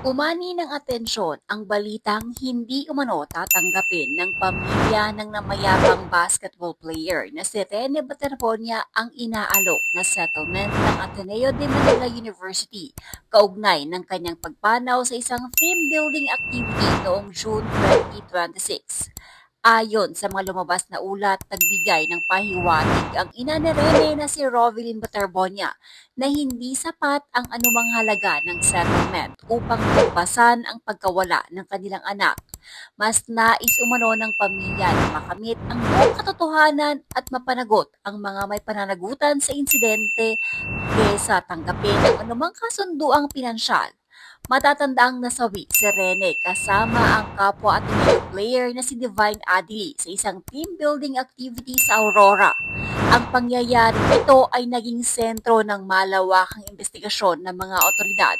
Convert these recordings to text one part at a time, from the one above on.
Umani ng atensyon ang balitang hindi umano tatanggapin ng pamilya ng namayapang basketball player na si Rene Baterbonia ang inaalok na settlement ng Ateneo de Manila University kaugnay ng kanyang pagpanaw sa isang team building activity noong June 2026. Ayon sa mga lumabas na ulat, nagbigay ng pahiwatig ang ina ni Rene na si Rovelyn Baterbonia na hindi sapat ang anumang halaga ng settlement upang tumpasan ang pagkawala ng kanilang anak. Mas nais umano ng pamilya na makamit ang buong katotohanan at mapanagot ang mga may pananagutan sa insidente kaysa tanggapin ang anumang kasunduang pinansyal. Matatandaang nasawi si Rene kasama ang kapwa Ateneo player na si Divine Adili sa isang team building activity sa Aurora. Ang pangyayari ito ay naging sentro ng malawakang investigasyon ng mga otoridad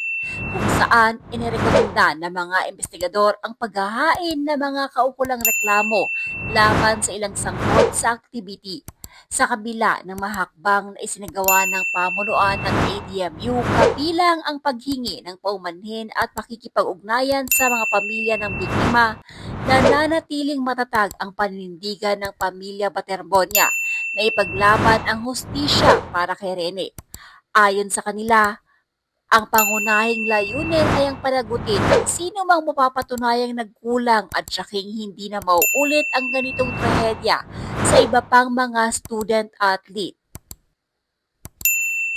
kung saan inirekomenda ng mga investigador ang paghahain ng mga kaukulang reklamo laban sa ilang sangkot sa activity. Sa kabila ng mahakbang na isinagawa ng pamunuan ng ADMU kabilang ang paghingi ng paumanhin at pakikipag-ugnayan sa mga pamilya ng biktima, nananatiling matatag ang paninindigan ng pamilya Baterbonia na ipaglaban ang hustisya para kay Rene. Ayon sa kanila, ang pangunahing layunin ay ang panagutin ng sino mang mapapatunayang nagkulang at saking hindi na mauulit ang ganitong trahedya sa iba pang mga student-athlete.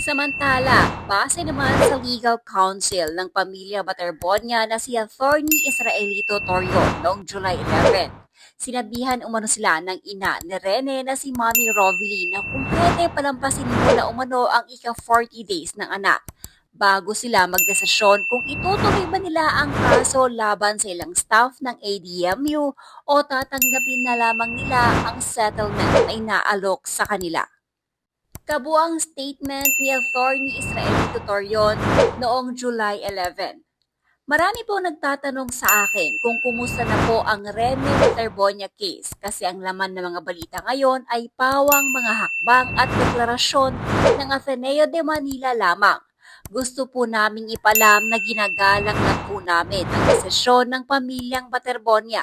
Samantala, base naman sa legal counsel ng pamilya Baterbonia na si Attorney Israelito Torion noong July 11, sinabihan umano sila ng ina ni Rene na si Mommy Rovelyn na kung pwede palampasin muna umano ang ika-40 days ng anak bago sila magdesisyon kung itutuloy ba nila ang kaso laban sa ilang staff ng ADMU o tatanggapin na lamang nila ang settlement na inaalok sa kanila. Kabuang statement ni Attorney Israelito Torion noong July 11. Marami po nagtatanong sa akin kung kumusta na po ang Rene Baterbonia case kasi ang laman ng mga balita ngayon ay pawang mga hakbang at deklarasyon ng Ateneo de Manila lamang. Gusto po naming ipalam na ginagalang lang po namin ang desisyon ng pamilyang Baterbonia.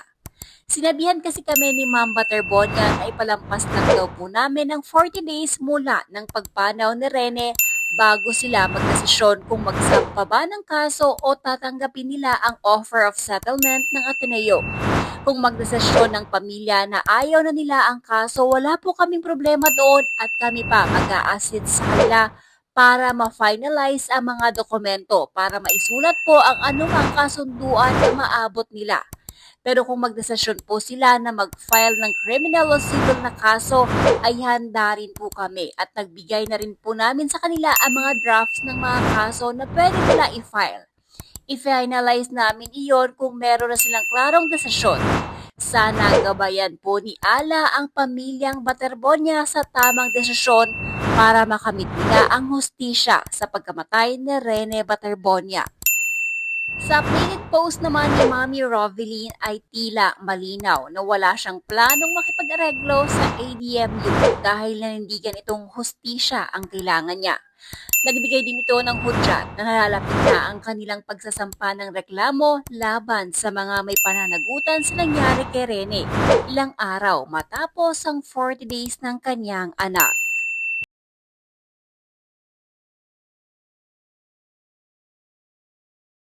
Sinabihan kasi kami ni Ma'am Baterbonia na ipalampas lang daw po namin ang 40 days mula ng pagpanaw ni Rene bago sila magdesisyon kung magsampa ba ng kaso o tatanggapin nila ang offer of settlement ng Ateneo. Kung magdesisyon ng pamilya na ayaw na nila ang kaso, wala po kaming problema doon at kami pa mag-a-assist sa kanila para ma-finalize ang mga dokumento para maisulat po ang anumang kasunduan na maabot nila. Pero kung magdesisyon po sila na mag-file ng criminal o civil na kaso, ay handa rin po kami at nagbigay na rin po namin sa kanila ang mga drafts ng mga kaso na pwede nila i-file. I-finalize namin iyon kung meron na silang klarong desisyon. Sana gabayan po ni Ala ang pamilyang Baterbonia sa tamang desisyon para makamit nila ang hustisya sa pagkamatay ni Rene Baterbonia. Sa updated post naman ni Mommy Rovelyn ay tila malinaw na wala siyang planong makipag-areglo sa ADMU dahil nanindigan itong hustisya ang kailangan niya. Nagbigay din ito ng hudyat na nalalapit na ang kanilang pagsasampa ng reklamo laban sa mga may pananagutan sa nangyari kay Rene ilang araw matapos ang 40 days ng kanyang anak.